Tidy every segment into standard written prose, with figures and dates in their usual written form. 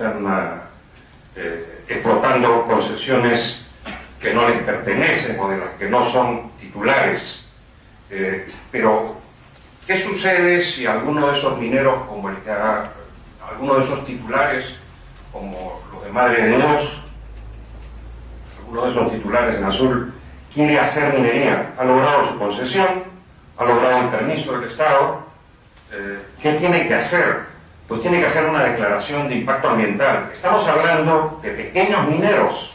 están explotando concesiones que no les pertenecen o de las que no son titulares. Pero, ¿qué sucede si alguno de esos mineros, como el que alguno de esos titulares, como los de Madre de Dios, alguno de esos titulares en azul, quiere hacer minería? Ha logrado su concesión, ha logrado el permiso del Estado. ¿Qué tiene que hacer? Pues tiene que hacer una declaración de impacto ambiental. Estamos hablando de pequeños mineros,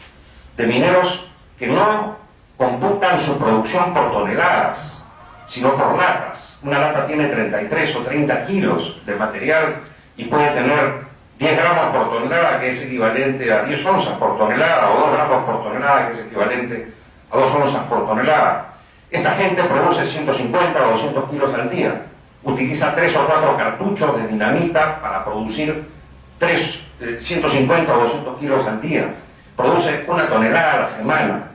de mineros que no computan su producción por toneladas, sino por latas. Una lata tiene 33 o 30 kilos de material y puede tener 10 gramos por tonelada, que es equivalente a 10 onzas por tonelada, o 2 gramos por tonelada, que es equivalente a 2 onzas por tonelada. Esta gente produce 150 o 200 kilos al día. Utiliza 3 o 4 cartuchos de dinamita para producir 150 o 200 kilos al día. Produce 1 tonelada a la semana.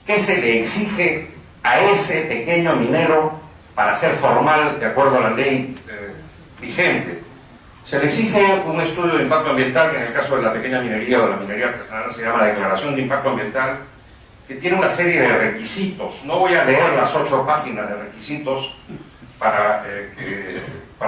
¿Qué se le exige a ese pequeño minero para ser formal de acuerdo a la ley vigente? Se le exige un estudio de impacto ambiental, que en el caso de la pequeña minería o de la minería artesanal se llama declaración de impacto ambiental, que tiene una serie de requisitos. No voy a leer las 8 páginas de requisitos para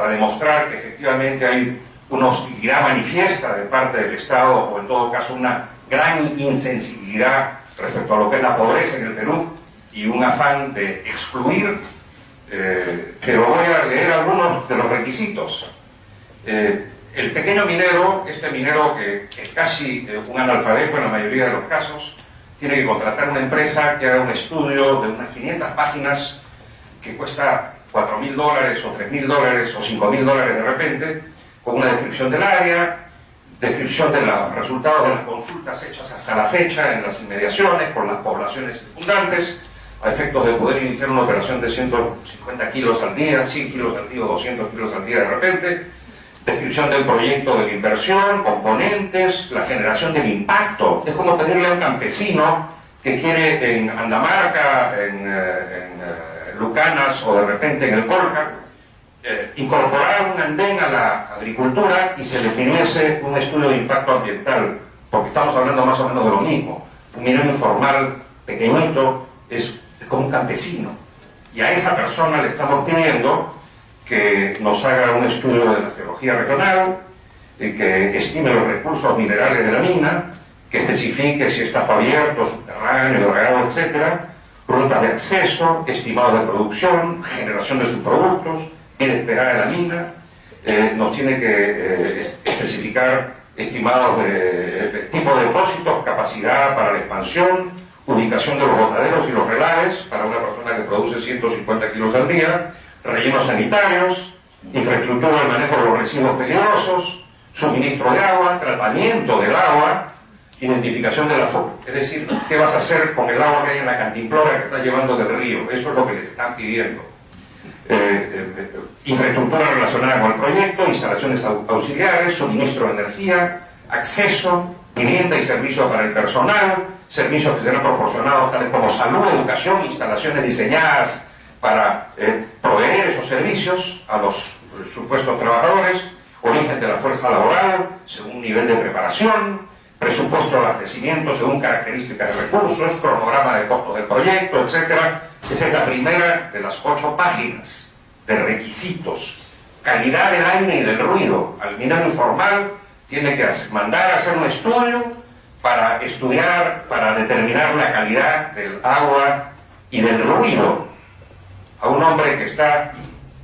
demostrar que efectivamente hay una hostilidad manifiesta de parte del Estado, o en todo caso una gran insensibilidad respecto a lo que es la pobreza en el Perú y un afán de excluir, pero voy a leer algunos de los requisitos. El pequeño minero, este minero que es casi un analfabeto en la mayoría de los casos, tiene que contratar una empresa que haga un estudio de unas 500 páginas que cuesta $4.000 o $3.000 o $5.000 de repente, con una descripción del área, descripción de los resultados de las consultas hechas hasta la fecha en las inmediaciones, con las poblaciones circundantes, a efectos de poder iniciar una operación de 150 kilos al día, 100 kilos al día o 200 kilos al día de repente, descripción del proyecto de la inversión, componentes, la generación del impacto. Es como pedirle a un campesino que quiere en Andamarca, en Lucanas o de repente en el Colca, incorporar un andén a la agricultura y se definiese un estudio de impacto ambiental, porque estamos hablando más o menos de lo mismo. Un minero informal, pequeñito, es como un campesino, y a esa persona le estamos pidiendo que nos haga un estudio de la geología regional, que estime los recursos minerales de la mina, que especifique si está abierto, subterráneo, dragado, etc., rutas de acceso, estimados de producción, generación de subproductos, vida esperada de la mina. Nos tiene que especificar estimados de tipo de depósitos, capacidad para la expansión, ubicación de los botaderos y los relaves para una persona que produce 150 kilos al día, rellenos sanitarios, infraestructura de manejo de los residuos peligrosos, suministro de agua, tratamiento del agua, identificación de la fuga. Es decir, ¿qué vas a hacer con el agua que hay en la cantimplora que estás llevando del río? Eso es lo que les están pidiendo. Infraestructura relacionada con el proyecto, instalaciones auxiliares, suministro de energía, acceso, vivienda y servicios para el personal, servicios que serán proporcionados tales como salud, educación, instalaciones diseñadas para proveer esos servicios a los supuestos trabajadores, origen de la fuerza laboral según nivel de preparación, presupuesto de abastecimiento según características de recursos, cronograma de costos del proyecto, etc. Esa es la primera de las 8 páginas de requisitos. Calidad del aire y del ruido. Al minero informal tiene que mandar a hacer un estudio para estudiar, para determinar la calidad del agua y del ruido. A un hombre que está,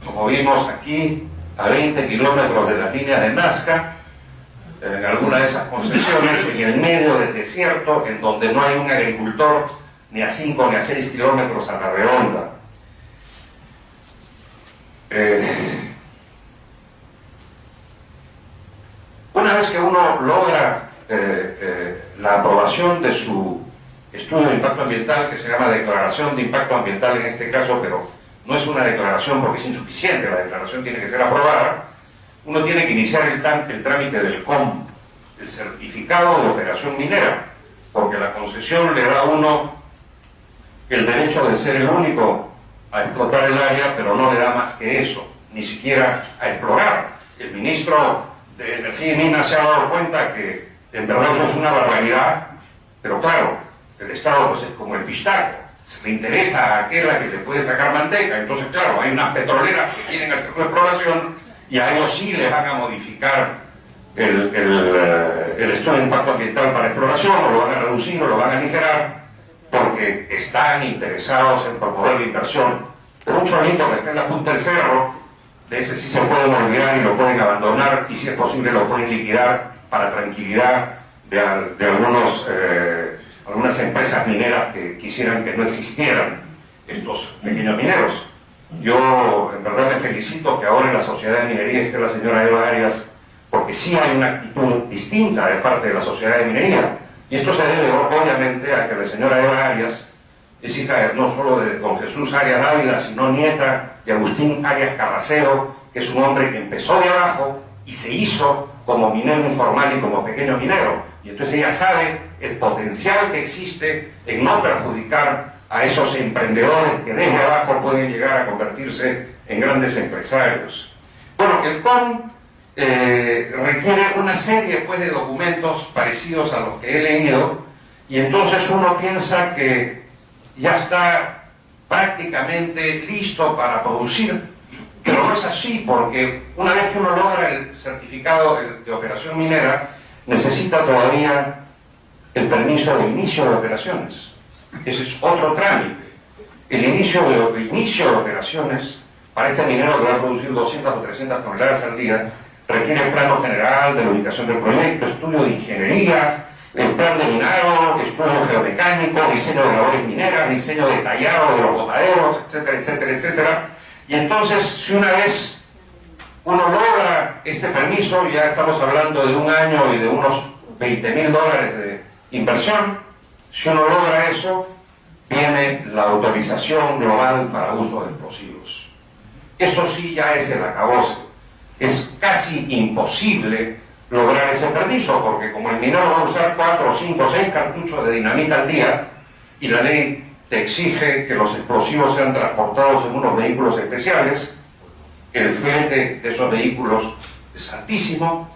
como vimos aquí, a 20 kilómetros de las líneas de Nazca, en alguna de esas concesiones, en el medio del desierto, en donde no hay un agricultor ni a 5 ni a 6 kilómetros a la redonda. Una vez que uno logra la aprobación de su estudio de impacto ambiental, que se llama declaración de impacto ambiental en este caso, pero no es una declaración porque es insuficiente, la declaración tiene que ser aprobada, uno tiene que iniciar el trámite del COM, el certificado de operación minera, porque la concesión le da a uno el derecho de ser el único a explotar el área, pero no le da más que eso, ni siquiera a explorar. El ministro de Energía y Minas se ha dado cuenta que en verdad eso es una barbaridad, pero claro, el Estado pues es como el pistaco, se le interesa a aquel a que le puede sacar manteca. Entonces claro, hay unas petroleras que quieren hacer una exploración y a ellos sí les van a modificar el estudio de impacto ambiental para exploración, o lo van a reducir o lo van a aligerar, porque están interesados en promover la inversión. Pero un cholito que está en la punta del cerro, de ese sí se pueden olvidar y lo pueden abandonar, y si es posible lo pueden liquidar para tranquilidad de algunas empresas mineras que quisieran que no existieran estos pequeños mineros. Yo en verdad me felicito que ahora en la Sociedad de Minería esté la señora Eva Arias, porque sí hay una actitud distinta de parte de la Sociedad de Minería, y esto se debe obviamente a que la señora Eva Arias es hija no solo de don Jesús Arias Dávila, sino nieta de Agustín Arias Carraceo, que es un hombre que empezó de abajo y se hizo como minero informal y como pequeño minero, y entonces ella sabe el potencial que existe en no perjudicar a esos emprendedores que desde abajo pueden llegar a convertirse en grandes empresarios. Bueno, el CON requiere una serie pues, de documentos parecidos a los que he leído, y entonces uno piensa que ya está prácticamente listo para producir, pero no es así, porque una vez que uno logra el certificado de operación minera, necesita todavía el permiso de inicio de operaciones. Ese es otro trámite. El inicio de operaciones para este minero que va a producir 200 o 300 toneladas al día requiere el plano general de la ubicación del proyecto, estudio de ingeniería, el plan de minado, estudio geomecánico, diseño de labores mineras, diseño detallado de los botaderos, etcétera, etcétera, etcétera. Y entonces, si una vez uno logra este permiso, ya estamos hablando de un año y de unos $20.000 de inversión. Si uno logra eso, viene la autorización global para uso de explosivos. Eso sí ya es el acabose. Es casi imposible lograr ese permiso, porque como el minero va a usar 4, 5, 6 cartuchos de dinamita al día, y la ley te exige que los explosivos sean transportados en unos vehículos especiales, el flete de esos vehículos es altísimo,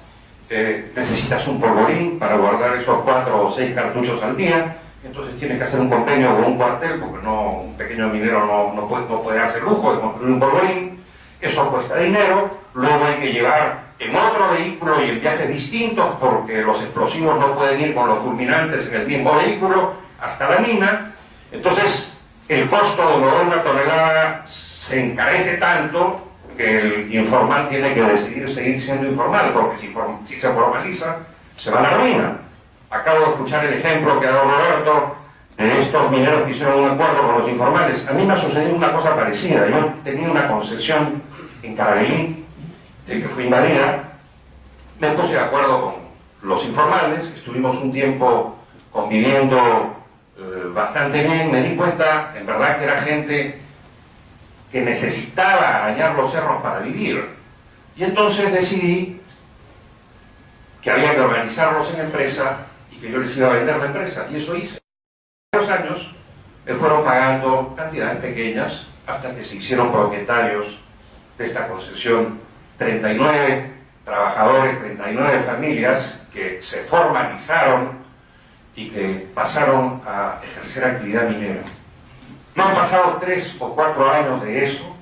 necesitas un polvorín para guardar esos 4 o 6 cartuchos al día, entonces tienes que hacer un convenio con un cuartel, porque un pequeño minero no puede hacer lujo de construir un polvorín. Eso cuesta dinero, luego hay que llevar en otro vehículo y en viajes distintos, porque los explosivos no pueden ir con los fulminantes en el mismo vehículo hasta la mina. Entonces el costo de mover una tonelada se encarece tanto que el informal tiene que decidir seguir siendo informal, porque si se formaliza se va a la ruina. Acabo de escuchar el ejemplo que ha dado Roberto de estos mineros que hicieron un acuerdo con los informales. A mí me ha sucedido una cosa parecida. Yo tenía una concesión en Carabelí, que fue invadida. Me puse de acuerdo con los informales, estuvimos un tiempo conviviendo bastante bien. Me di cuenta, en verdad, que era gente que necesitaba arañar los cerros para vivir. Y entonces decidí que había que organizarlos en empresa y que yo les iba a vender la empresa. Y eso hice. Los años me fueron pagando cantidades pequeñas hasta que se hicieron propietarios de esta concesión 39 trabajadores, 39 familias que se formalizaron y que pasaron a ejercer actividad minera. No han pasado 3 o 4 años de eso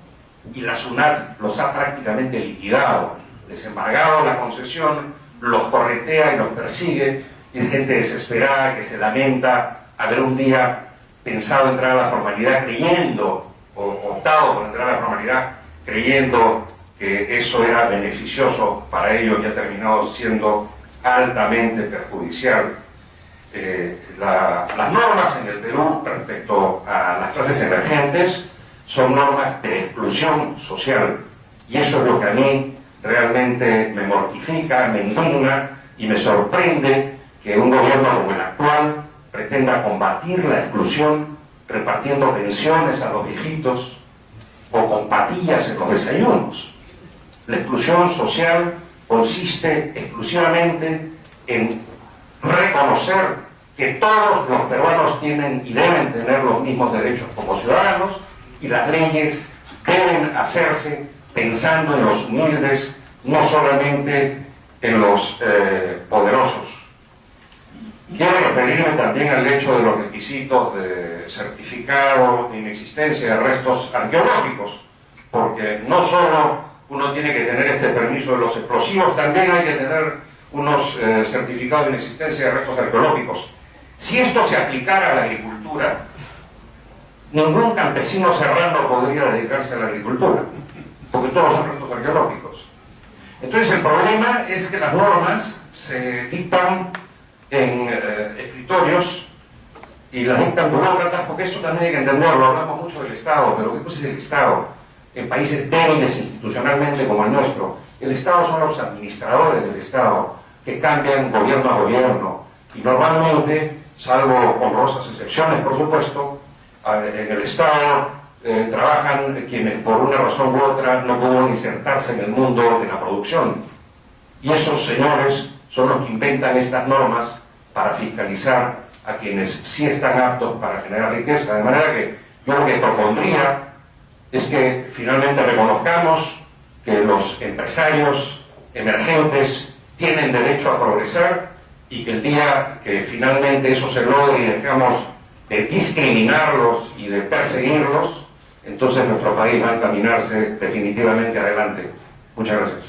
y la SUNAT los ha prácticamente liquidado, desembargado la concesión, los corretea y los persigue, y hay gente desesperada que se lamenta haber un día pensado entrar a la formalidad creyendo, o optado por entrar a la formalidad creyendo que eso era beneficioso para ellos y ha terminado siendo altamente perjudicial. Las normas en el Perú respecto a las clases emergentes son normas de exclusión social, y eso es lo que a mí realmente me mortifica, me indigna y me sorprende que un gobierno como el actual pretenda combatir la exclusión repartiendo pensiones a los viejitos o con patillas en los desayunos. La exclusión social consiste exclusivamente en reconocer que todos los peruanos tienen y deben tener los mismos derechos como ciudadanos, y las leyes deben hacerse pensando en los humildes, no solamente en los poderosos. Quiero referirme también al hecho de los requisitos de certificado de inexistencia de restos arqueológicos, porque no solo uno tiene que tener este permiso de los explosivos, también hay que tener unos certificados de inexistencia de restos arqueológicos. Si esto se aplicara a la agricultura, ningún campesino serrano podría dedicarse a la agricultura, porque todos son restos arqueológicos. Entonces el problema es que las normas se dictan en escritorios y las dictan burócratas, porque eso también hay que entenderlo. Hablamos mucho del Estado, pero ¿qué cosa es el Estado? En países débiles institucionalmente como el nuestro, el Estado son los administradores del Estado, que cambian gobierno a gobierno, y normalmente, salvo honrosas excepciones por supuesto, en el Estado trabajan quienes por una razón u otra no pueden insertarse en el mundo de la producción, y esos señores son los que inventan estas normas para fiscalizar a quienes sí están aptos para generar riqueza. De manera que yo lo que propondría es que finalmente reconozcamos que los empresarios emergentes tienen derecho a progresar, y que el día que finalmente eso se logre y dejamos de discriminarlos y de perseguirlos, entonces nuestro país va a encaminarse definitivamente adelante. Muchas gracias.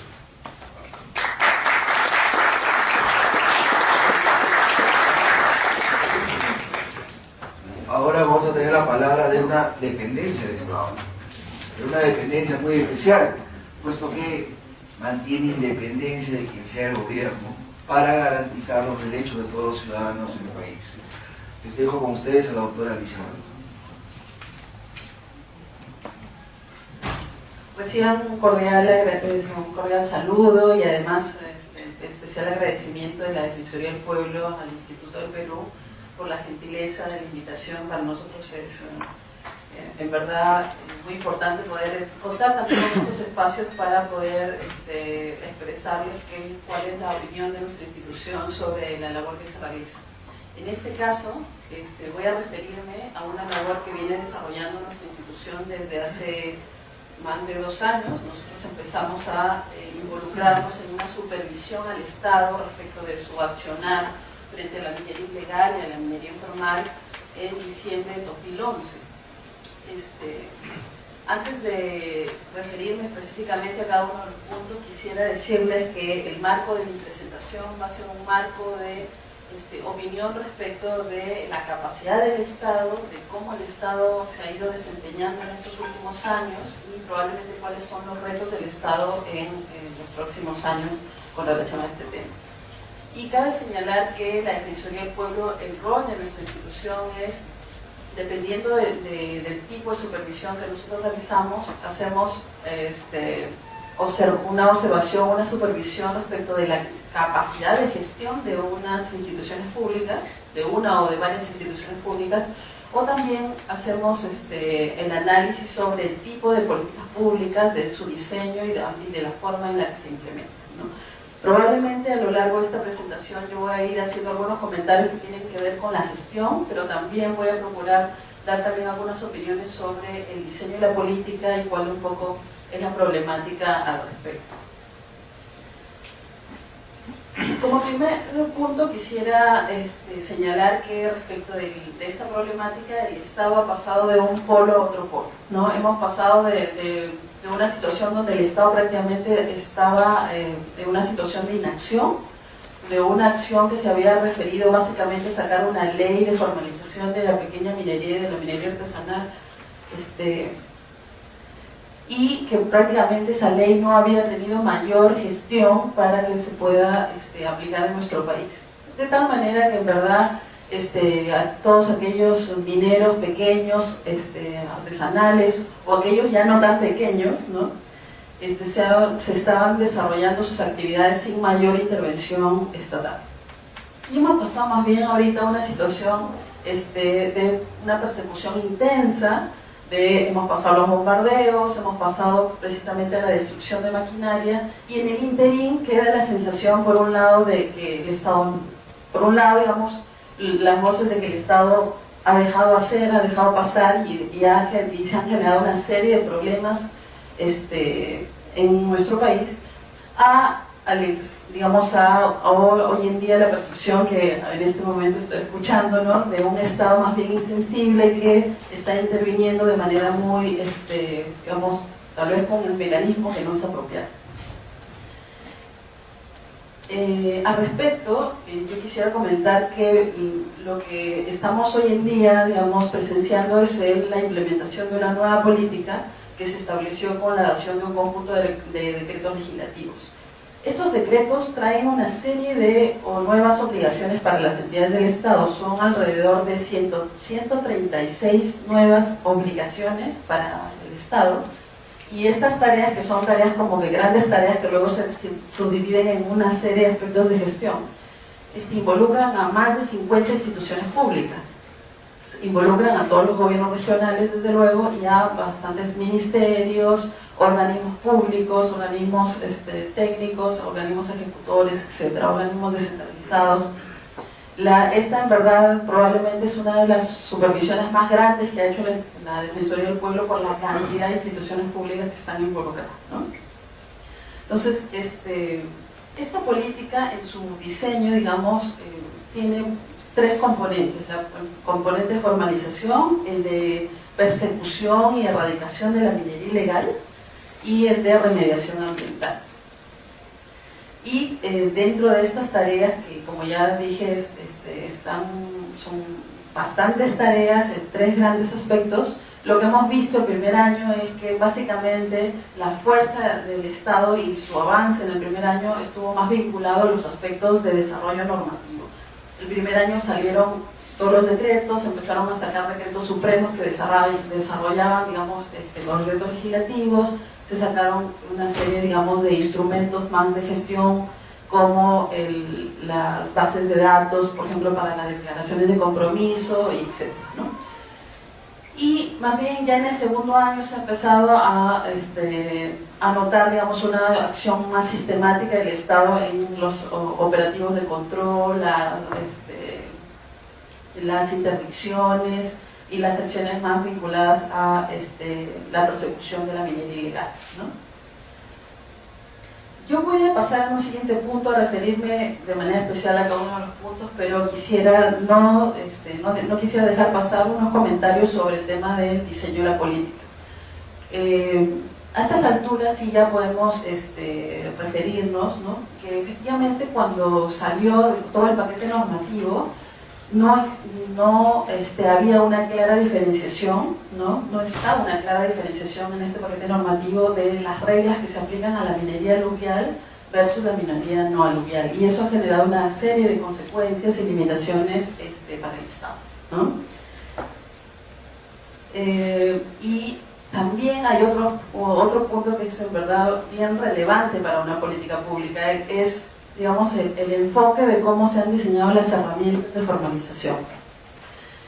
Ahora vamos a tener la palabra de una dependencia del Estado, de una dependencia muy especial, puesto que mantiene independencia de quien sea el gobierno para garantizar los derechos de todos los ciudadanos en el país. Les dejo con ustedes a la doctora Alicia Valdo. Reciban un cordial saludo y además especial agradecimiento de la Defensoría del Pueblo al Instituto del Perú por la gentileza de la invitación. Para nosotros es en verdad muy importante poder contar también con estos espacios para poder expresarles cuál es la opinión de nuestra institución sobre la labor que se realiza. En este caso voy a referirme a una labor que viene desarrollando nuestra institución desde hace más de 2 años. Nosotros empezamos a involucrarnos en una supervisión al Estado respecto de su accionar frente a la minería ilegal y a la minería informal en diciembre de 2011. Antes de referirme específicamente a cada uno de los puntos, quisiera decirles que el marco de mi presentación va a ser un marco de opinión respecto de la capacidad del Estado, de cómo el Estado se ha ido desempeñando en estos últimos años y probablemente cuáles son los retos del Estado en los próximos años con relación a este tema. Y cabe señalar que la Defensoría del Pueblo, el rol de nuestra institución es, dependiendo del tipo de supervisión que nosotros realizamos, hacemos una observación, una supervisión respecto de la capacidad de gestión de unas instituciones públicas, de una o de varias instituciones públicas, o también hacemos el análisis sobre el tipo de políticas públicas, de su diseño y de la forma en la que se implementan, ¿no? Probablemente a lo largo de esta presentación yo voy a ir haciendo algunos comentarios que tienen que ver con la gestión, pero también voy a procurar dar también algunas opiniones sobre el diseño de la política y cuál un poco es la problemática al respecto. Como primer punto quisiera señalar que respecto de esta problemática el Estado ha pasado de un polo a otro polo, ¿no? Hemos pasado de una situación donde el Estado prácticamente estaba en una situación de inacción, de una acción que se había referido básicamente a sacar una ley de formalización de la pequeña minería y de la minería artesanal, y que prácticamente esa ley no había tenido mayor gestión para que se pueda aplicar en nuestro país. De tal manera que en verdad a todos aquellos mineros pequeños, artesanales, o aquellos ya no tan pequeños, ¿no? Se estaban desarrollando sus actividades sin mayor intervención estatal. Y hemos pasado más bien ahorita a una situación de una persecución intensa, hemos pasado los bombardeos, hemos pasado precisamente a la destrucción de maquinaria, y en el interín queda la sensación, por un lado, de que el Estado, por un lado, digamos, las voces de que el Estado ha dejado hacer, ha dejado pasar y se han generado una serie de problemas en nuestro país, a digamos, hoy en día la percepción que en este momento estoy escuchando, ¿no?, de un Estado más bien insensible que está interviniendo de manera muy, digamos, tal vez con el mecanismo que no es apropiado. Al respecto, yo quisiera comentar que lo que estamos hoy en día, digamos, presenciando es la implementación de una nueva política que se estableció con la adopción de un conjunto de decretos legislativos. Estos decretos traen una serie de nuevas obligaciones para las entidades del Estado. Son alrededor de 136 nuevas obligaciones para el Estado. Y estas tareas, que son tareas como que grandes tareas que luego se subdividen en una serie de aspectos de gestión, involucran a más de 50 instituciones públicas. Involucran a todos los gobiernos regionales, desde luego, y a bastantes ministerios, organismos públicos, organismos técnicos, organismos ejecutores, etcétera, organismos descentralizados. Esta, en verdad, probablemente es una de las supervisiones más grandes que ha hecho la Defensoría del Pueblo por la cantidad de instituciones públicas que están involucradas, ¿no? Entonces, esta política en su diseño, digamos, tiene tres componentes: el componente de formalización, el de persecución y erradicación de la minería ilegal y el de remediación ambiental. Y dentro de estas tareas, que como ya dije, son bastantes tareas en tres grandes aspectos, lo que hemos visto el primer año es que básicamente la fuerza del Estado y su avance en el primer año estuvo más vinculado a los aspectos de desarrollo normativo. El primer año salieron todos los decretos, empezaron a sacar decretos supremos que desarrollaban, digamos, los decretos legislativos. Se sacaron una serie, digamos, de instrumentos más de gestión, como las bases de datos, por ejemplo, para las declaraciones de compromiso, etc., ¿no? Y más bien ya en el segundo año se ha empezado a notar, digamos, una acción más sistemática del Estado en los operativos de control, las interdicciones y las acciones más vinculadas a la persecución de la minería ilegal, ¿no? Yo voy a pasar en un siguiente punto a referirme de manera especial a cada uno de los puntos, pero quisiera no quisiera dejar pasar unos comentarios sobre el tema del diseño de la política. A estas alturas sí ya podemos referirnos, ¿no?, que efectivamente cuando salió todo el paquete normativo, no había una clara diferenciación, no estaba una clara diferenciación en este paquete normativo de las reglas que se aplican a la minería aluvial versus la minería no aluvial, y eso ha generado una serie de consecuencias y limitaciones para el Estado, ¿no? Y también hay otro punto que es en verdad bien relevante para una política pública, es, digamos, el enfoque de cómo se han diseñado las herramientas de formalización.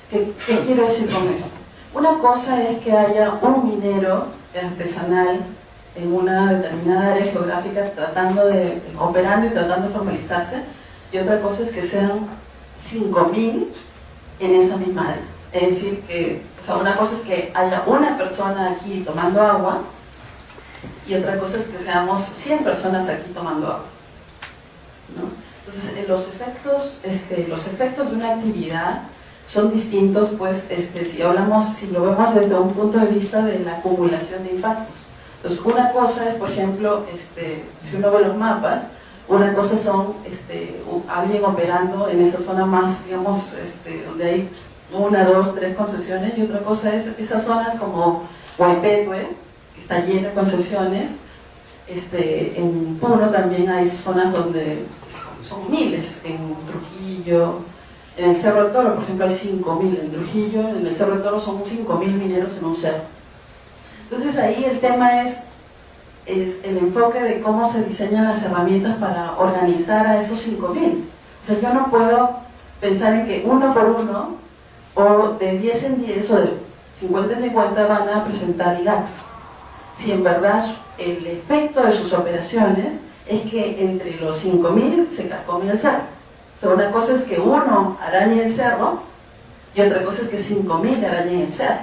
¿Qué quiero decir con esto? Una cosa es que haya un minero artesanal en una determinada área geográfica operando y tratando de formalizarse, y otra cosa es que sean 5.000 en esa misma área. Es decir, una cosa es que haya una persona aquí tomando agua, y otra cosa es que seamos 100 personas aquí tomando agua, ¿no? Entonces, los efectos de una actividad son distintos, pues, si lo vemos desde un punto de vista de la acumulación de impactos. Entonces, una cosa es, por ejemplo, si uno ve los mapas, una cosa son alguien operando en esa zona más, digamos, donde hay 1, 2, 3 concesiones, y otra cosa es esas zonas como Guaypetue, que está lleno de concesiones. En Puno también hay zonas donde son miles, en Trujillo, en el Cerro del Toro, por ejemplo, hay 5.000 en Trujillo, en el Cerro del Toro son 5.000 mineros en un cerro. Entonces ahí el tema es el enfoque de cómo se diseñan las herramientas para organizar a esos 5.000. O sea, yo no puedo pensar en que uno por uno, o de 10 en 10, o de 50 en 50 van a presentar IGACS. Si en verdad el efecto de sus operaciones es que entre los 5.000 se carcome el cerro. O sea, una cosa es que uno arañe el cerro y otra cosa es que 5.000 arañen el cerro.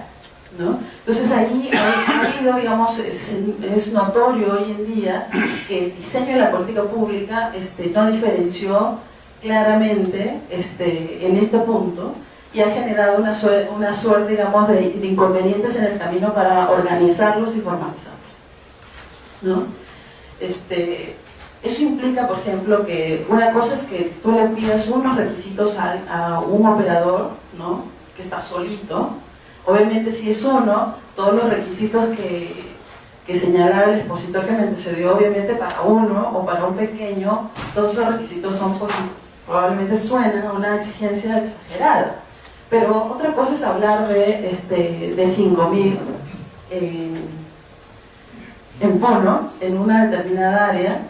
¿no? Entonces ahí ha habido, digamos, es notorio hoy en día que el diseño de la política pública no diferenció claramente en este punto y ha generado una suerte, digamos, de inconvenientes en el camino para organizarlos y formalizarlos, ¿no? Eso implica, por ejemplo, que una cosa es que tú le pidas unos requisitos a un operador, ¿no?, que está solito. Obviamente, si es uno, todos los requisitos que señalaba el expositor que me antecedió, obviamente para uno o para un pequeño, todos esos requisitos son, pues, probablemente suenan a una exigencia exagerada. Pero otra cosa es hablar de 5.000 en Puno, en una determinada área,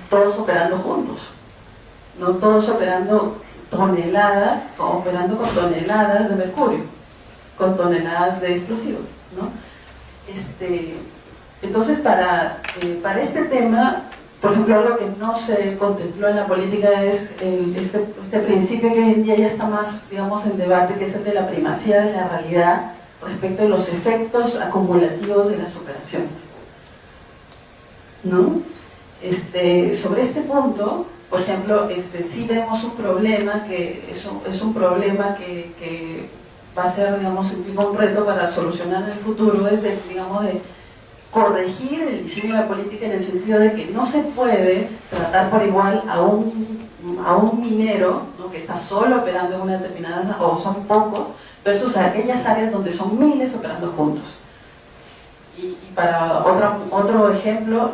todos operando juntos, no todos operando operando con toneladas de mercurio, con toneladas de explosivos, ¿no? Entonces, para este tema, por ejemplo, algo que no se contempló en la política es este principio que hoy en día ya está más, digamos, en debate, que es el de la primacía de la realidad respecto de los efectos acumulativos de las operaciones, ¿no? Sobre este punto, por ejemplo, sí vemos un problema que es un problema que va a ser, digamos, implica un reto para solucionar en el futuro, es de corregir el diseño de la política en el sentido de que no se puede tratar por igual a un minero, ¿no?, que está solo operando en una determinada, o son pocos, versus a aquellas áreas donde son miles operando juntos. Y para otro ejemplo,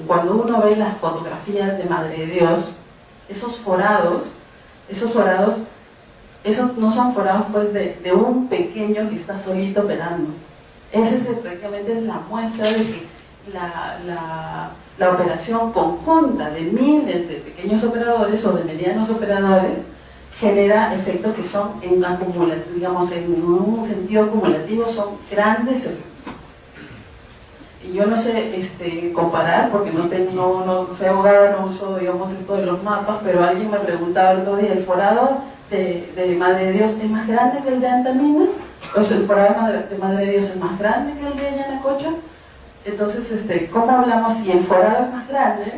cuando uno ve las fotografías de Madre de Dios, esos forados no son forados, pues, de un pequeño que está solito operando. Prácticamente es la muestra de que la operación conjunta de miles de pequeños operadores o de medianos operadores genera efectos que son, en un sentido acumulativo, son grandes efectos. Y yo no sé comparar, porque no soy abogada, no uso, digamos, esto de los mapas, pero alguien me preguntaba el otro día, ¿el forado de Madre de Dios es más grande que el de Antamina? O sea, el forado de Madre de Dios es más grande que el de Yanacocha. Entonces, ¿cómo hablamos si el forado es más grande?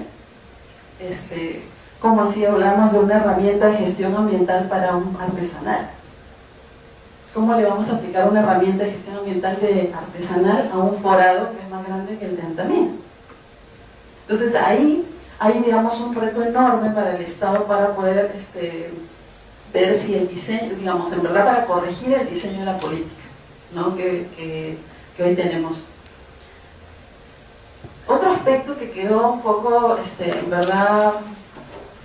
¿Cómo así hablamos de una herramienta de gestión ambiental para un artesanal? ¿Cómo le vamos a aplicar una herramienta de gestión ambiental de artesanal a un forado que es más grande que el de Antamina? Entonces ahí hay, digamos, un reto enorme para el Estado para poder ver si el diseño, digamos, en verdad, para corregir el diseño de la política, ¿no?, que hoy tenemos. Otro aspecto que quedó un poco, en verdad,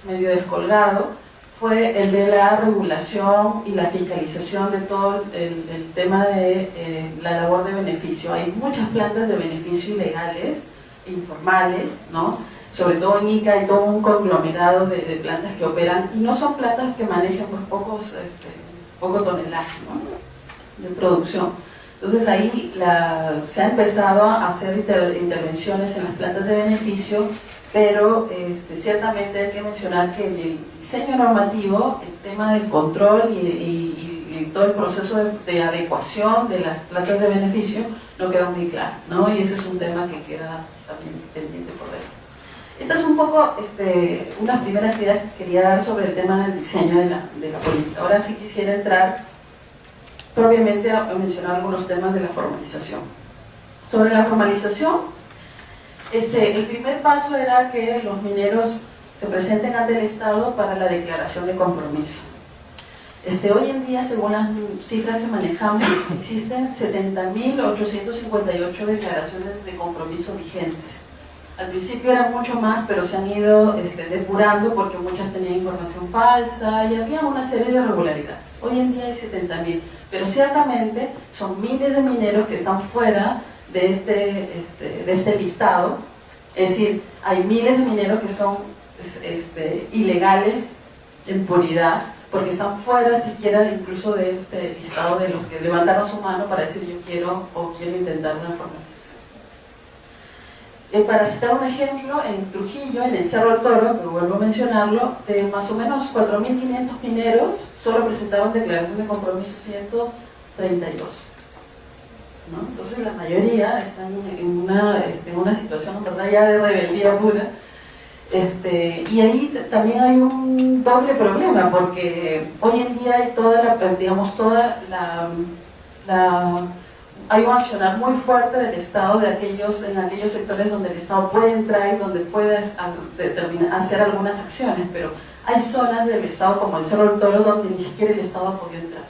medio descolgado, fue el de la regulación y la fiscalización de todo el tema de la labor de beneficio. Hay muchas plantas de beneficio ilegales, informales, ¿no? Sobre todo en Ica hay todo un conglomerado de plantas que operan, y no son plantas que manejan, pues, poco tonelaje, ¿no?, de producción. Entonces ahí se ha empezado a hacer intervenciones en las plantas de beneficio, pero ciertamente hay que mencionar que en el diseño normativo el tema del control y todo el proceso de adecuación de las plantas de beneficio no queda muy claro, ¿no? Y ese es un tema que queda también pendiente por ver. Estas son un poco unas primeras ideas que quería dar sobre el tema del diseño de la política. Ahora sí quisiera entrar propiamente a mencionar algunos temas de la formalización. Sobre la formalización, el primer paso era que los mineros se presenten ante el Estado para la declaración de compromiso. Hoy en día, según las cifras que manejamos, existen 70.858 declaraciones de compromiso vigentes. Al principio eran mucho más, pero se han ido depurando porque muchas tenían información falsa y había una serie de irregularidades. Hoy en día hay 70.000, pero ciertamente son miles de mineros que están fuera de este listado. Es decir, hay miles de mineros que son ilegales en puridad, porque están fuera siquiera incluso de este listado de los que levantaron su mano para decir yo quiero intentar una formalización. Para citar un ejemplo, en Trujillo, en el Cerro del Toro, que vuelvo a mencionarlo, de más o menos 4.500 mineros, solo presentaron declaración de compromiso 132. ¿no? Entonces la mayoría están en una situación, en verdad, ya de rebeldía pura. Y ahí también hay un doble problema, porque hoy en día hay hay un accionar muy fuerte del Estado en aquellos sectores donde el Estado puede entrar y donde puede hacer algunas acciones, pero hay zonas del Estado como el Cerro del Toro donde ni siquiera el Estado ha podido entrar.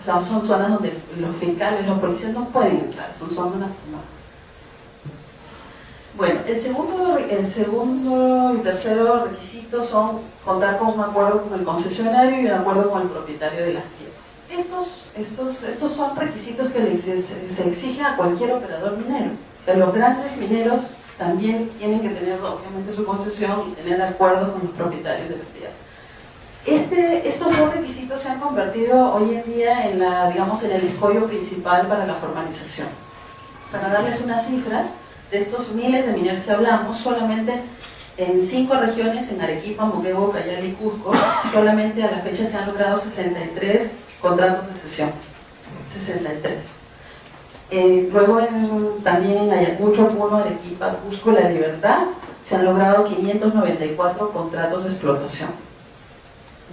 O sea, son zonas donde los fiscales, los policías no pueden entrar, son zonas tomadas. Bueno, el segundo y tercero requisito son contar con un acuerdo con el concesionario y un acuerdo con el propietario de las tierras. Estos son requisitos que se exigen a cualquier operador minero. Pero los grandes mineros también tienen que tener, obviamente, su concesión y tener acuerdos con los propietarios de las tierras. Estos dos requisitos se han convertido hoy en día en el escollo principal para la formalización. Para darles unas cifras, de estos miles de mineros que hablamos, solamente en 5 regiones, en Arequipa, Moquegua, Cayali y Cusco, solamente a la fecha se han logrado 63 contratos de cesión. 63. Luego también en Ayacucho, Puno, Arequipa, Cusco, La Libertad, se han logrado 594 contratos de explotación,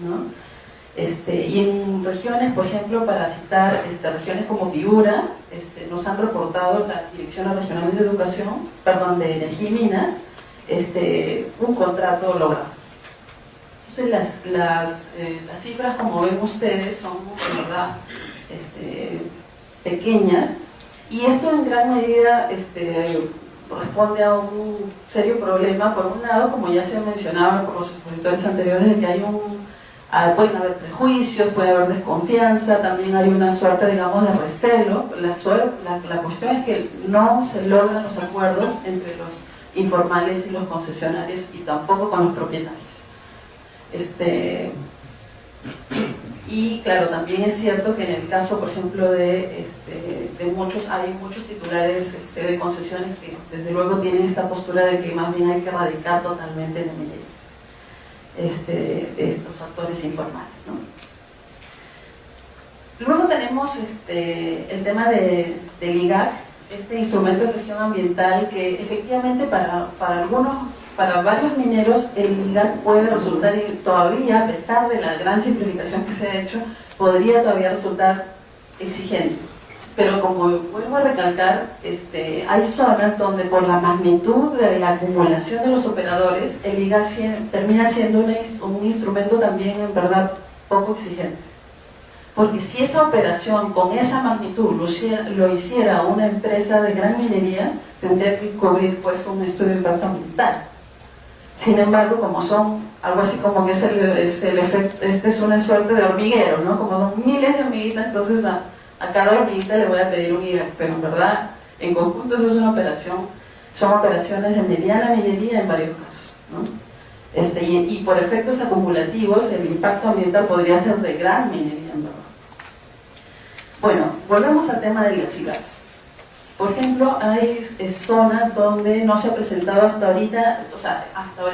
¿no? Y en regiones, por ejemplo, para citar regiones como Piura, nos han reportado las direcciones regionales de educación, de energía y minas, un contrato logrado. Entonces las cifras, como ven ustedes, son de verdad pequeñas, y esto en gran medida responde a un serio problema. Por un lado, como ya se mencionaba por los expositores anteriores, de que pueden haber prejuicios, puede haber desconfianza, también hay una suerte, digamos, de recelo. La cuestión es que no se logran los acuerdos entre los informales y los concesionarios, y tampoco con los propietarios. Y claro, también es cierto que en el caso, por ejemplo, hay muchos titulares de concesiones que desde luego tienen esta postura de que más bien hay que erradicar totalmente la minería. De estos actores informales, ¿no? Luego tenemos el tema del IGAC, este instrumento de gestión ambiental, que efectivamente para varios mineros el IGAC puede resultar, y todavía, a pesar de la gran simplificación que se ha hecho, podría todavía resultar exigente. Pero como vuelvo a recalcar, hay zonas donde por la magnitud de la acumulación de los operadores, el IGAC termina siendo un instrumento también, en verdad, poco exigente. Porque si esa operación con esa magnitud lo hiciera una empresa de gran minería, tendría que cubrir pues un estudio de impacto ambiental. Sin embargo, como son algo así como que es el efecto, es una suerte de hormiguero, ¿no? Como son miles de hormiguitas, entonces a cada hormiguita le voy a pedir un IGAC, pero en verdad, en conjunto eso es son operaciones de mediana minería en varios casos, ¿no? Y por efectos acumulativos, el impacto ambiental podría ser de gran minería, en verdad. Bueno, volvemos al tema de los IGACs. Por ejemplo, hay zonas donde no se ha presentado hasta ahorita, o sea,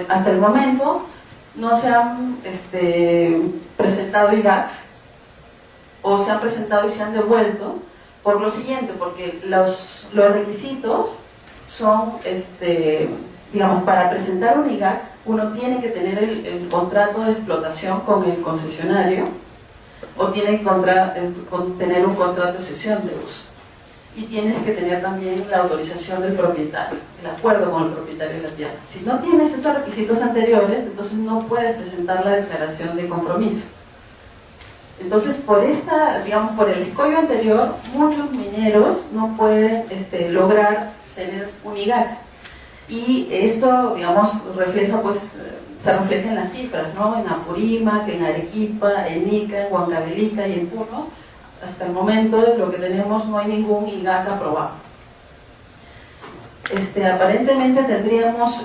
hasta el momento, no se han presentado IGACs, o se han presentado y se han devuelto, por lo siguiente, porque los requisitos son, digamos, para presentar un IGAC, uno tiene que tener el contrato de explotación con el concesionario, o tiene que tener un contrato de cesión de uso. Y tienes que tener también la autorización del propietario, el acuerdo con el propietario de la tierra. Si no tienes esos requisitos anteriores, entonces no puedes presentar la declaración de compromiso. Entonces, por el escollo anterior, muchos mineros no pueden lograr tener un IGAC. Y esto, digamos, se refleja en las cifras, ¿no? En Apurímac, en Arequipa, en Ica, en Huancavelica y en Puno. Hasta el momento, lo que tenemos, no hay ningún IGAC aprobado. Aparentemente tendríamos,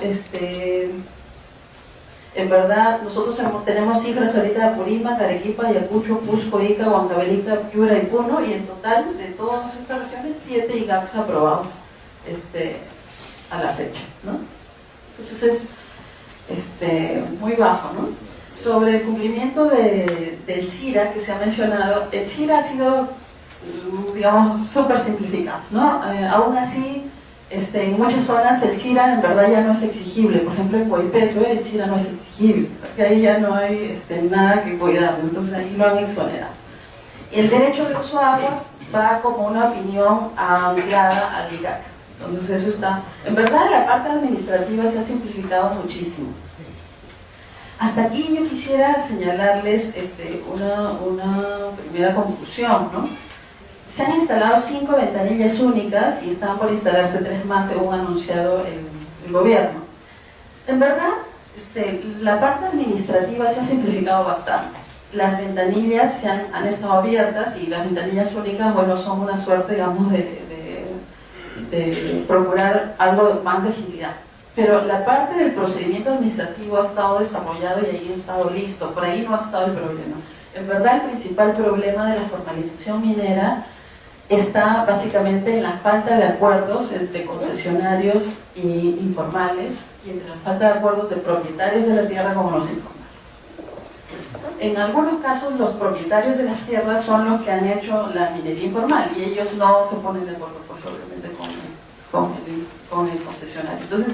en verdad, nosotros tenemos cifras ahorita de Apurímac, Arequipa, Ayacucho, Cusco, Ica, Huancavelica, Piura y Puno, y en total, de todas estas regiones, 7 IGACs aprobados a la fecha, ¿no? Entonces es muy bajo, ¿no? Sobre el cumplimiento del CIRA que se ha mencionado, el CIRA ha sido digamos, súper simplificado, ¿no? Aún así, en muchas zonas el CIRA en verdad ya no es exigible. Por ejemplo, en Coipeto el CIRA no es exigible, porque ahí ya no hay nada que cuidar, entonces ahí lo han exonerado. El derecho de uso de aguas va como una opinión anclada al IGAC. Entonces eso está... En verdad la parte administrativa se ha simplificado muchísimo. Hasta aquí yo quisiera señalarles una primera conclusión, ¿no? Se han instalado 5 ventanillas únicas y están por instalarse 3 más según ha anunciado el gobierno. En verdad, la parte administrativa se ha simplificado bastante. Las ventanillas han estado abiertas y las ventanillas únicas, bueno, son una suerte, digamos, de procurar algo más de agilidad. Pero la parte del procedimiento administrativo ha estado desarrollado y ahí ha estado listo, por ahí no ha estado el problema. En verdad, el principal problema de la formalización minera está básicamente en la falta de acuerdos entre concesionarios y informales y entre la falta de acuerdos de propietarios de la tierra con los informales. En algunos casos los propietarios de las tierras son los que han hecho la minería informal y ellos no se ponen de acuerdo, pues obviamente con el concesionario. Entonces,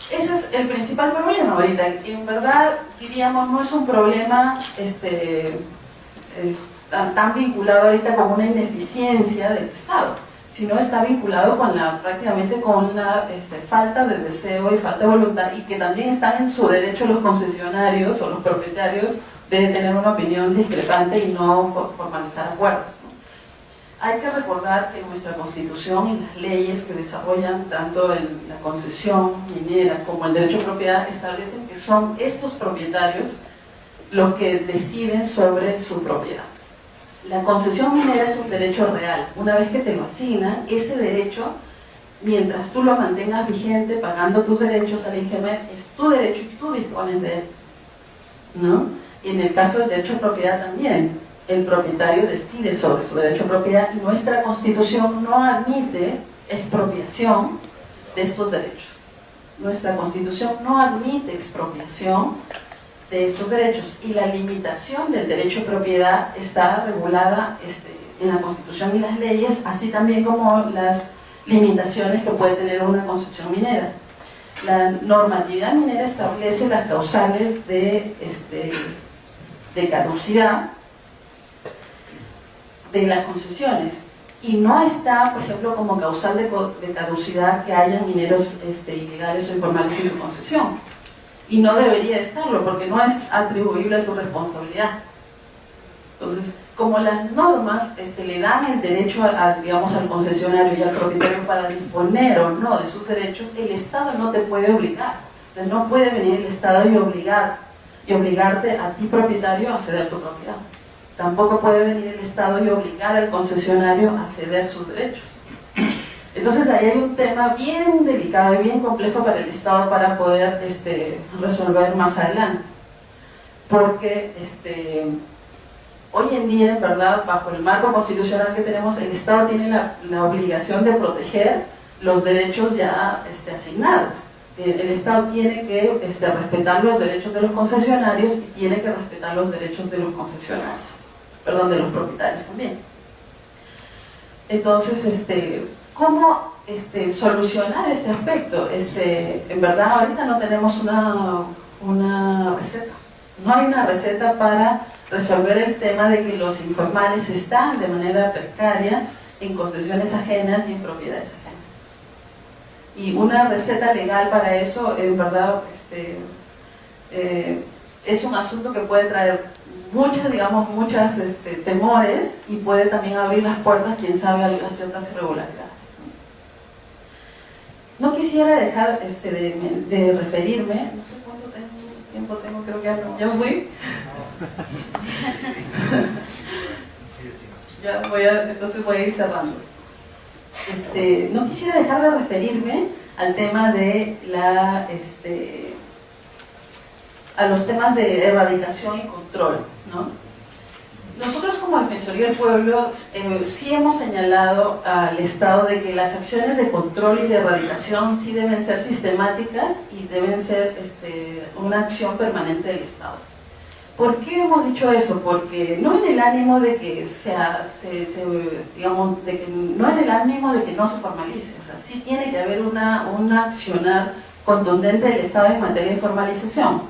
ese es el principal problema ahorita. En verdad, diríamos, no es un problema tan vinculado ahorita con una ineficiencia del Estado, sino está vinculado con prácticamente con la falta de deseo y falta de voluntad, y que también están en su derecho los concesionarios o los propietarios de tener una opinión discrepante y no formalizar acuerdos, ¿no? Hay que recordar que nuestra Constitución y las leyes que desarrollan tanto la concesión minera como el derecho de propiedad establecen que son estos propietarios los que deciden sobre su propiedad. La concesión minera es un derecho real. Una vez que te lo asignan, ese derecho, mientras tú lo mantengas vigente, pagando tus derechos al INGEMET, es tu derecho y tú dispones de él, ¿no? Y en el caso del derecho de propiedad también, el propietario decide sobre su derecho de propiedad y nuestra Constitución no admite expropiación de estos derechos. Nuestra Constitución no admite expropiación de estos derechos y la limitación del derecho de propiedad está regulada en la Constitución y las leyes, así también como las limitaciones que puede tener una concesión minera. La normatividad minera establece las causales de caducidad de las concesiones y no está, por ejemplo, como causal de caducidad que haya mineros ilegales o informales sin tu concesión. Y no debería estarlo porque no es atribuible a tu responsabilidad. Entonces, como las normas le dan el derecho digamos, al concesionario y al propietario para disponer o no de sus derechos, el Estado no te puede obligar. O sea, no puede venir el Estado y obligarte a ti, propietario, a ceder tu propiedad. Tampoco puede venir el Estado y obligar al concesionario a ceder sus derechos. Entonces ahí hay un tema bien delicado y bien complejo para el Estado para poder resolver más adelante. Porque hoy en día, en verdad, bajo el marco constitucional que tenemos, el Estado tiene la obligación de proteger los derechos ya asignados. El Estado tiene que respetar los derechos de los concesionarios y tiene que respetar los derechos de los concesionarios, perdón, de los propietarios también. Entonces, ¿cómo solucionar este aspecto? En verdad, ahorita no tenemos una receta. No hay una receta para resolver el tema de que los informales están de manera precaria en concesiones ajenas y en propiedades ajenas. Y una receta legal para eso, en verdad, es un asunto que puede traer muchos temores y puede también abrir las puertas, quién sabe, a ciertas irregularidades. No quisiera dejar de referirme, no sé cuánto tiempo tengo, creo que ya fui. Entonces voy a ir cerrando. No quisiera dejar de referirme al tema de a los temas de erradicación y control, ¿no? Nosotros como Defensoría del Pueblo sí hemos señalado al Estado de que las acciones de control y de erradicación sí deben ser sistemáticas y deben ser una acción permanente del Estado. ¿Por qué hemos dicho eso? Porque no en el ánimo de que digamos, de que no en el ánimo de que no se formalice, o sea, sí tiene que haber un accionar contundente del Estado en materia de formalización.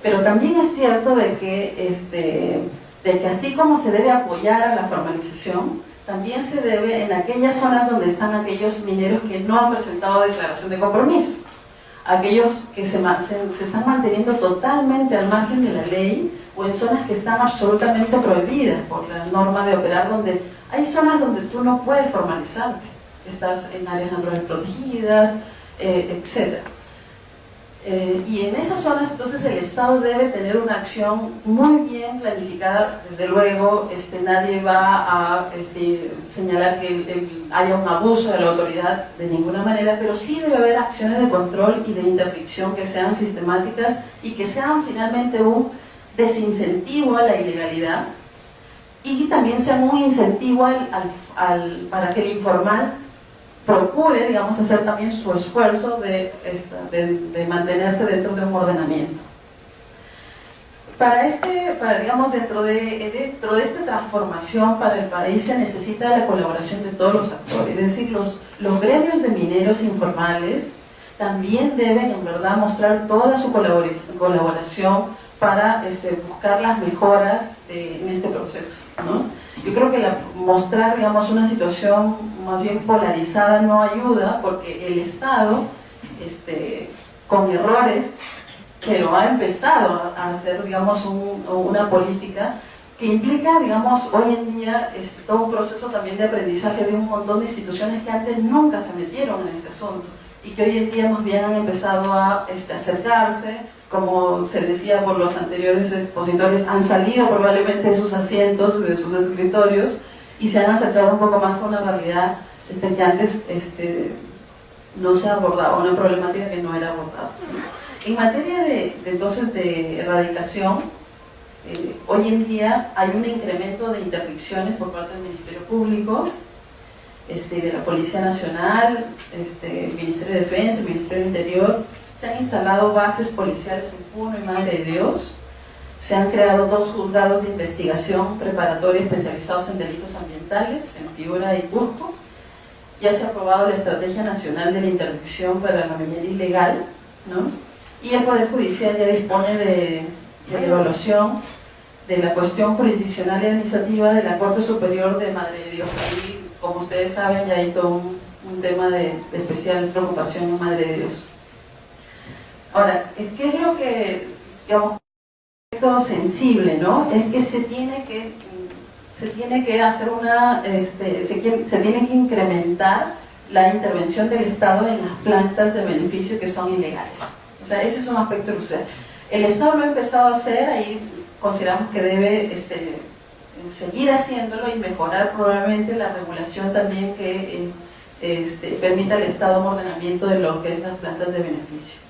Pero también es cierto de que así como se debe apoyar a la formalización, también se debe en aquellas zonas donde están aquellos mineros que no han presentado declaración de compromiso, aquellos que se están manteniendo totalmente al margen de la ley, o en zonas que están absolutamente prohibidas por la norma de operar, donde hay zonas donde tú no puedes formalizarte, estás en áreas naturales protegidas, etc. Y en esas zonas entonces el Estado debe tener una acción muy bien planificada. Desde luego nadie va a señalar que haya un abuso de la autoridad de ninguna manera, pero sí debe haber acciones de control y de interdicción que sean sistemáticas y que sean finalmente un desincentivo a la ilegalidad, y también sean un incentivo para que el informal procure, digamos, hacer también su esfuerzo de mantenerse dentro de un ordenamiento. Digamos, dentro de esta transformación para el país se necesita la colaboración de todos los actores, es decir, los gremios de mineros informales también deben en verdad mostrar toda su colaboración para buscar las mejoras en este proceso, ¿no? Yo creo que mostrar, digamos, una situación más bien polarizada no ayuda, porque el Estado, con errores, pero ha empezado a hacer, digamos, una política que implica, digamos, hoy en día todo un proceso también de aprendizaje de un montón de instituciones que antes nunca se metieron en este asunto y que hoy en día más bien han empezado a acercarse, como se decía por los anteriores expositores, han salido probablemente de sus asientos, de sus escritorios, y se han acercado un poco más a una realidad que antes no se abordaba, una problemática que no era abordada. En materia de erradicación, hoy en día hay un incremento de interdicciones por parte del Ministerio Público, de la Policía Nacional, el Ministerio de Defensa, el Ministerio del Interior. Se han instalado bases policiales en Puno y Madre de Dios. Se han creado 2 juzgados de investigación preparatoria especializados en delitos ambientales, en Piura y Cusco. Ya se ha aprobado la Estrategia Nacional de la Interdicción para la Minería Ilegal, ¿no? Y el Poder Judicial ya dispone de la evaluación de la cuestión jurisdiccional y administrativa de la Corte Superior de Madre de Dios. Ahí, como ustedes saben, ya hay todo un tema de especial preocupación en Madre de Dios. Ahora, ¿qué es lo que, digamos, todo sensible, ¿no? Es que se tiene que hacer se tiene que incrementar la intervención del Estado en las plantas de beneficio que son ilegales. O sea, ese es un aspecto crucial. El Estado lo ha empezado a hacer, ahí consideramos que debe seguir haciéndolo y mejorar probablemente la regulación también que permita al Estado un ordenamiento de lo que es las plantas de beneficio.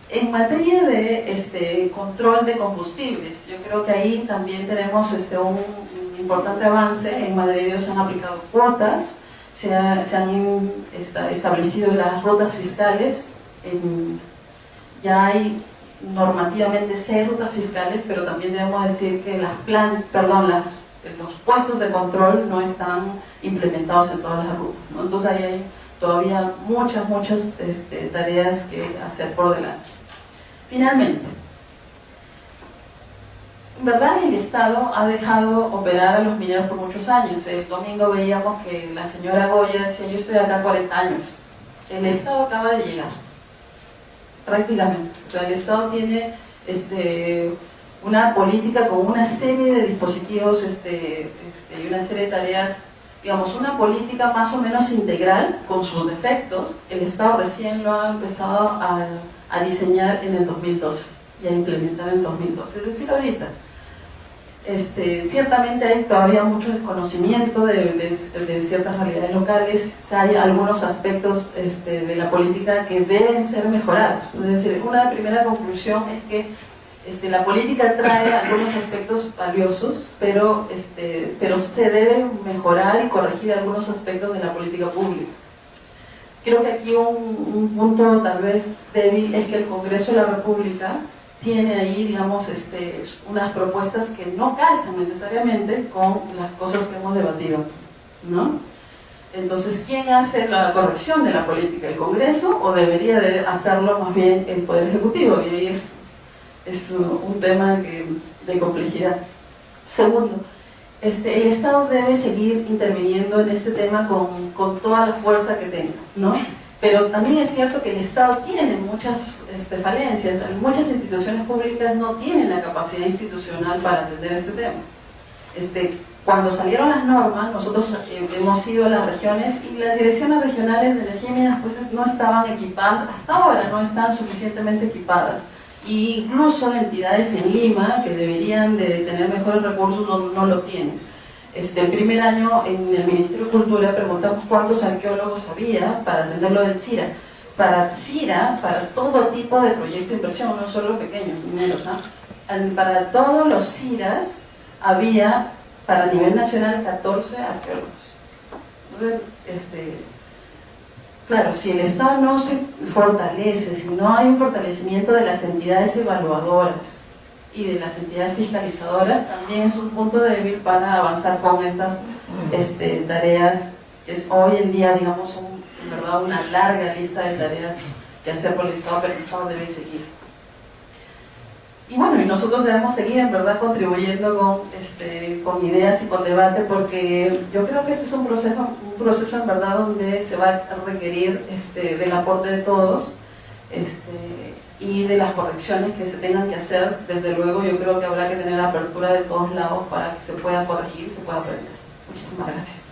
En materia de control de combustibles, yo creo que ahí también tenemos un importante avance. En Madre de Dios se han aplicado cuotas, se han establecido las rutas fiscales, ya hay normativamente 6 rutas fiscales, pero también debemos decir que los puestos de control no están implementados en todas las rutas, ¿no? Entonces ahí hay todavía muchas tareas que hacer por delante. Finalmente, en verdad el Estado ha dejado operar a los mineros por muchos años. El domingo veíamos que la señora Goya decía: yo estoy acá 40 años. El Estado acaba de llegar, prácticamente. O sea, el Estado tiene una política con una serie de dispositivos y una serie de tareas, digamos, una política más o menos integral con sus defectos. El Estado recién lo ha empezado a diseñar en el 2012 y a implementar en el 2012, es decir, ahorita. Ciertamente hay todavía mucho desconocimiento de ciertas realidades locales. Hay algunos aspectos de la política que deben ser mejorados. Es decir, una primera conclusión es que la política trae algunos aspectos valiosos, pero se debe mejorar y corregir algunos aspectos de la política pública. Creo que aquí un punto tal vez débil es que el Congreso de la República tiene ahí, digamos, unas propuestas que no calzan necesariamente con las cosas que hemos debatido, ¿no? Entonces, ¿quién hace la corrección de la política? ¿El Congreso o debería de hacerlo más bien el Poder Ejecutivo? Y ahí es un tema de complejidad. Segundo, el Estado debe seguir interviniendo en este tema con toda la fuerza que tenga, ¿no? Pero también es cierto que el Estado tiene muchas falencias. Muchas instituciones públicas no tienen la capacidad institucional para atender este tema. Cuando salieron las normas, nosotros hemos ido a las regiones y las direcciones regionales de energía y minas pues, no estaban equipadas, hasta ahora no están suficientemente equipadas. E incluso entidades en Lima que deberían de tener mejores recursos no lo tienen. El primer año en el Ministerio de Cultura preguntamos cuántos arqueólogos había para atender lo del CIRA. Para CIRA, para todo tipo de proyecto de inversión, no solo pequeños, mineros, ¿no? Para todos los CIRAs había, para nivel nacional, 14 arqueólogos. Entonces, claro, si el Estado no se fortalece, si no hay un fortalecimiento de las entidades evaluadoras y de las entidades fiscalizadoras, también es un punto débil para avanzar con estas tareas. Es hoy en día, digamos, en verdad una larga lista de tareas que hacer por el Estado, pero el Estado debe seguir. Y bueno, y nosotros debemos seguir en verdad contribuyendo con ideas y con debate, porque yo creo que este es un proceso en verdad donde se va a requerir del aporte de todos y de las correcciones que se tengan que hacer. Desde luego yo creo que habrá que tener apertura de todos lados para que se pueda corregir y se pueda aprender. Muchísimas gracias.